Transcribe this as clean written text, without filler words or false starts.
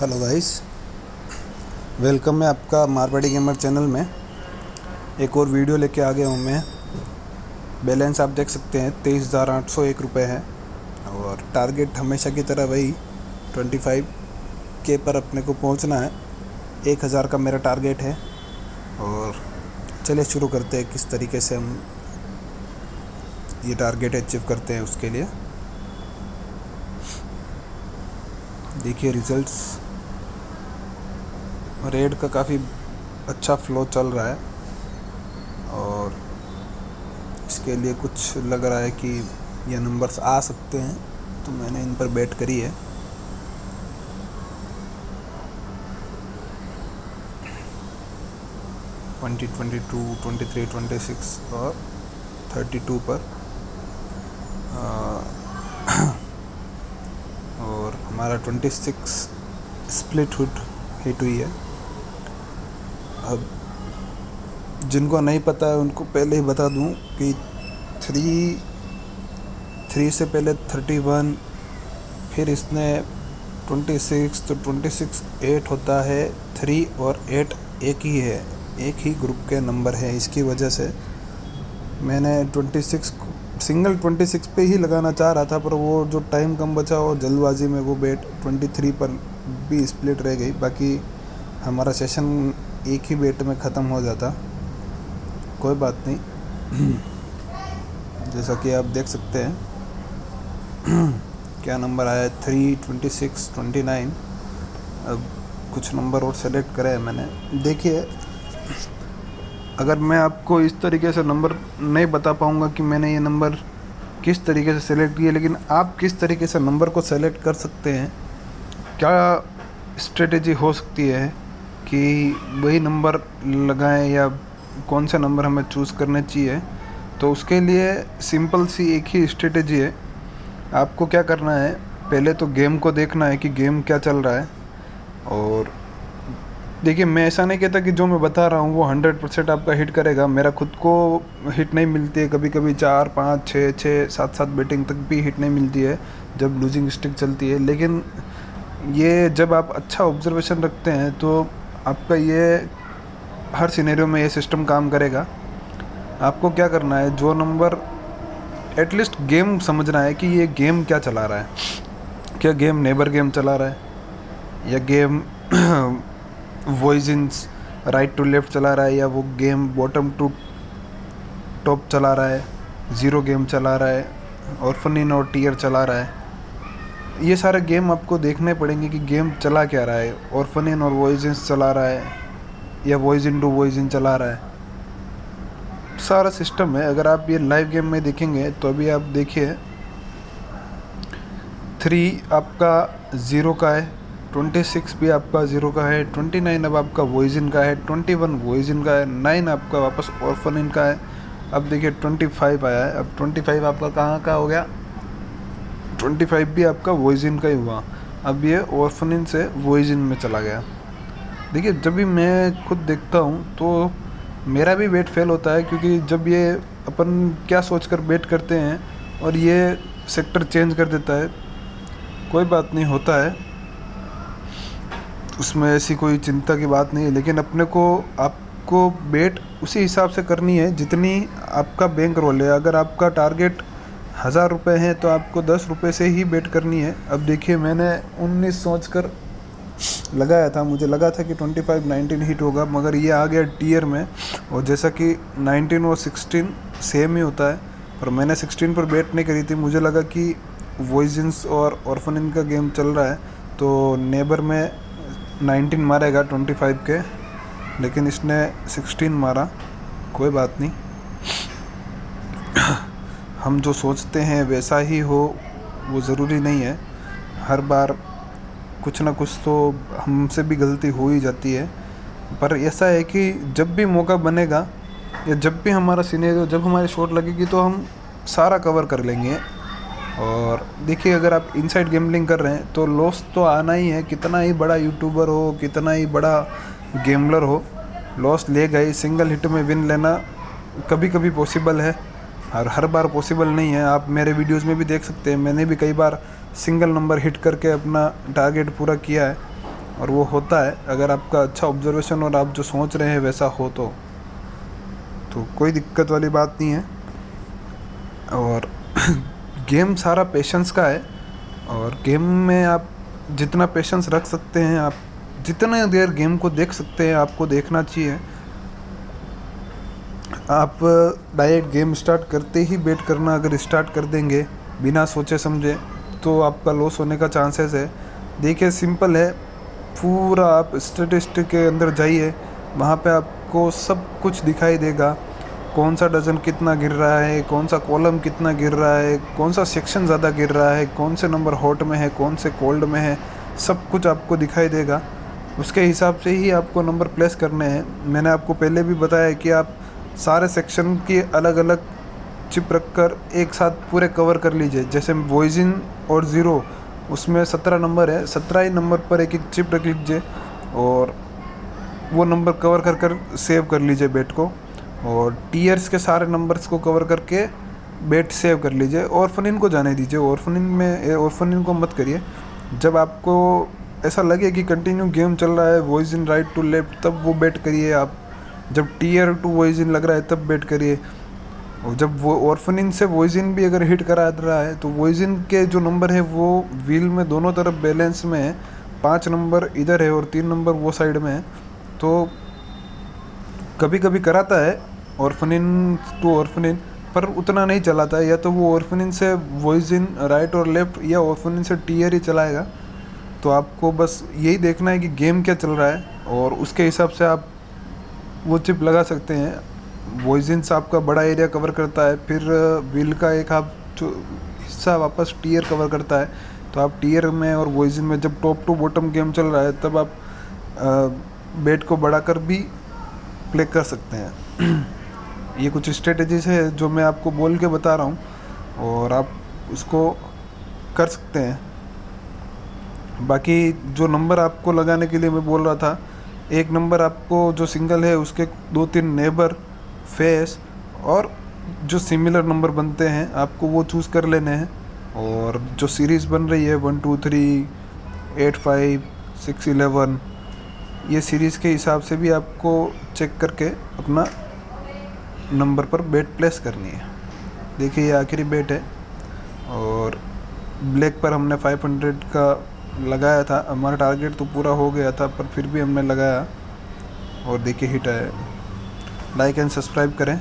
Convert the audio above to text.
Hello guys, welcome है आपका Marwari gamer channel में। एक और वीडियो लेके आ गया हूँ मैं। बैलेंस आप देख सकते हैं 23,801 रुपये है और टारगेट हमेशा की तरह वही 25K पर अपने को पहुँचना है। 1,000 का मेरा टारगेट है और चलिए शुरू करते हैं किस तरीके से हम ये टारगेट अचीव करते हैं। उसके लिए देखिए रिजल्ट्स, रेड का काफ़ी अच्छा फ्लो चल रहा है और इसके लिए कुछ लग रहा है कि ये नंबर्स आ सकते हैं, तो मैंने इन पर बेट करी है। ट्वेंटी 22, 23, 26 और 32 पर और हमारा 26 स्प्लिट हिट हुई है। अब जिनको नहीं पता है उनको पहले ही बता दूं कि 3 से पहले 31, फिर इसने 26, तो 26 8 होता है। 3 और 8 एक ही है, एक ही ग्रुप के नंबर है। इसकी वजह से मैंने 26 सिंगल 26 पे ही लगाना चाह रहा था, पर वो जो टाइम कम बचा और जल्दबाजी में वो बेट 23 पर भी स्प्लिट रह गई। बाकी हमारा सेशन एक ही बेट में ख़त्म हो जाता। कोई बात नहीं। जैसा कि आप देख सकते हैं क्या नंबर आया है, 3, 26, 29। अब कुछ नंबर और सेलेक्ट करे हैं मैंने। देखिए, अगर मैं आपको इस तरीके से नंबर नहीं बता पाऊँगा कि मैंने ये नंबर किस तरीके से सेलेक्ट किए, लेकिन आप किस तरीके से नंबर को सेलेक्ट कर सकते हैं, क्या स्ट्रेटेजी हो सकती है कि वही नंबर लगाएं या कौन सा नंबर हमें चूज़ करना चाहिए। तो उसके लिए सिंपल सी एक ही स्ट्रेटेजी है। आपको क्या करना है, पहले तो गेम को देखना है कि गेम क्या चल रहा है। और देखिए, मैं ऐसा नहीं कहता कि जो मैं बता रहा हूँ वो 100% आपका हिट करेगा। मेरा खुद को हिट नहीं मिलती है, कभी कभी 4, 5, 6, 7 बैटिंग तक भी हिट नहीं मिलती है जब लूजिंग स्ट्रिक चलती है। लेकिन ये जब आप अच्छा ऑब्जर्वेशन रखते हैं तो आपका ये हर सिनेरियो में ये सिस्टम काम करेगा। आपको क्या करना है, जो नंबर एटलीस्ट गेम समझना है कि ये गेम क्या चला रहा है। क्या गेम नेबर गेम चला रहा है, या गेम वॉइजेंस राइट टू लेफ़्ट चला रहा है, या वो गेम बॉटम टू टॉप चला रहा है, ज़ीरो गेम चला रहा है, ऑर्फन इन और टीयर चला रहा है। ये सारे गेम आपको देखने पड़ेंगे कि गेम चला क्या रहा है। ऑर्फन इन और वॉइजेंस चला रहा है या voice in two voice in चला रहा है। सारा सिस्टम है। अगर आप ये लाइव गेम में देखेंगे तो अभी आप देखिए 3 आपका 0 का है, 26 भी आपका 0 का है, 29 अब आपका वॉइस इन का है, 21 वॉइस इन का है, 9 आपका वापस ऑर्फन इन का है। अब देखिए 25 आया है। अब 25 आपका कहाँ का हो गया, 25 भी आपका वॉइस इन का ही हुआ। अब ये ऑर्फन इन से वॉइस इन में चला गया। देखिए, जब भी मैं खुद देखता हूँ तो मेरा भी वेट फेल होता है, क्योंकि जब ये अपन क्या सोचकर बेट करते हैं और ये सेक्टर चेंज कर देता है। कोई बात नहीं, होता है, उसमें ऐसी कोई चिंता की बात नहीं है। लेकिन अपने को आपको बेट उसी हिसाब से करनी है जितनी आपका बैंक रोल है। अगर आपका टारगेट 1,000 रुपये है तो आपको 10 रुपये से ही बेट करनी है। अब देखिए, मैंने 19 सोच कर लगाया था, मुझे लगा था कि 25, 19 हिट होगा, मगर ये आ गया टीयर में। और जैसा कि 19 और 16 सेम ही होता है, पर मैंने 16 पर बेट नहीं करी थी। मुझे लगा कि वॉइजेंस और ऑर्फन इन का गेम चल रहा है तो नेबर में 19 मारेगा 25 के, लेकिन इसने 16 मारा। कोई बात नहीं, हम जो सोचते हैं वैसा ही हो वो ज़रूरी नहीं है। हर बार कुछ ना कुछ तो हमसे भी गलती हो ही जाती है। पर ऐसा है कि जब भी मौका बनेगा या जब भी हमारा सिनेरियो, जब हमारी शॉट लगेगी तो हम सारा कवर कर लेंगे। और देखिए, अगर आप इनसाइड गैम्बलिंग कर रहे हैं तो लॉस तो आना ही है। कितना ही बड़ा यूट्यूबर हो, कितना ही बड़ा गेमलर हो, लॉस लेगा ही। सिंगल हिट में विन लेना कभी कभी पॉसिबल है और हर बार पॉसिबल नहीं है। आप मेरे वीडियोस में भी देख सकते हैं, मैंने भी कई बार सिंगल नंबर हिट करके अपना टारगेट पूरा किया है। और वो होता है अगर आपका अच्छा ऑब्जर्वेशन और आप जो सोच रहे हैं वैसा हो तो कोई दिक्कत वाली बात नहीं है। और गेम सारा पेशेंस का है, और गेम में आप जितना पेशेंस रख सकते हैं, आप जितने देर गेम को देख सकते हैं आपको देखना चाहिए। आप डायरेक्ट गेम स्टार्ट करते ही बेट करना अगर स्टार्ट कर देंगे बिना सोचे समझे तो आपका लॉस होने का चांसेस है। देखिए सिंपल है, पूरा आप स्टैटिस्टिक के अंदर जाइए, वहाँ पे आपको सब कुछ दिखाई देगा। कौन सा डजन कितना गिर रहा है, कौन सा कॉलम कितना गिर रहा है, कौन सा सेक्शन ज़्यादा गिर रहा है, कौन से नंबर हॉट में है, कौन से कोल्ड में है, सब कुछ आपको दिखाई देगा। उसके हिसाब से ही आपको नंबर प्लेस करने हैं। मैंने आपको पहले भी बताया कि आप सारे सेक्शन की अलग अलग चिप रखकर एक साथ पूरे कवर कर लीजिए। जैसे वॉइजिन और ज़ीरो, उसमें 17 नंबर है, 17 ही नंबर पर एक एक चिप रख लीजिए और वो नंबर कवर कर कर सेव कर लीजिए बेट को। और टीयर्स के सारे नंबर्स को कवर करके बेट सेव कर लीजिए। ऑर्फनिन को जाने दीजिए, ऑर्फनिन को मत करिए। जब आपको ऐसा लगे कि कंटिन्यू गेम चल रहा है वॉइजिन राइट टू लेफ्ट, तब वो बेट करिए आप। जब टीयर टू वॉइजिन लग रहा है तब बेट करिए। और जब वो ऑर्फनिन से वॉइजिन भी अगर हिट करा रहा है तो वॉइजिन के जो नंबर है वो व्हील में दोनों तरफ बैलेंस में है, 5 नंबर इधर है और 3 नंबर वो साइड में है। तो कभी कभी कराता है ऑर्फनिन टू ऑर्फनिन, पर उतना नहीं चलाता है। या तो वो ऑर्फनिन से वॉइजिन राइट और लेफ्ट, या ऑर्फनिन से टीयर ही चलाएगा। तो आपको बस यही देखना है कि गेम क्या चल रहा है और उसके हिसाब से आप वो चिप लगा सकते हैं। वॉइजिन्स आपका बड़ा एरिया कवर करता है, फिर व्हील का एक आप जो हिस्सा वापस टीयर कवर करता है। तो आप टीयर में और वॉइजिन में जब टॉप टू बॉटम गेम चल रहा है तब आप बेट को बढ़ाकर भी प्ले कर सकते हैं। ये कुछ स्ट्रेटजीज है जो मैं आपको बोल के बता रहा हूँ और आप उसको कर सकते हैं। बाकी जो नंबर आपको लगाने के लिए मैं बोल रहा था, एक नंबर आपको जो सिंगल है उसके 2-3 नेबर, फेस और जो सिमिलर नंबर बनते हैं आपको वो चूज़ कर लेने हैं। और जो सीरीज़ बन रही है 1 2 3 8 5 6 11, ये सीरीज़ के हिसाब से भी आपको चेक करके अपना नंबर पर बेट प्लेस करनी है। देखिए ये आखिरी बेट है और ब्लैक पर हमने 500 का लगाया था। हमारा टारगेट तो पूरा हो गया था पर फिर भी हमने लगाया और देखिए हिट आया। लाइक एंड सब्सक्राइब करें।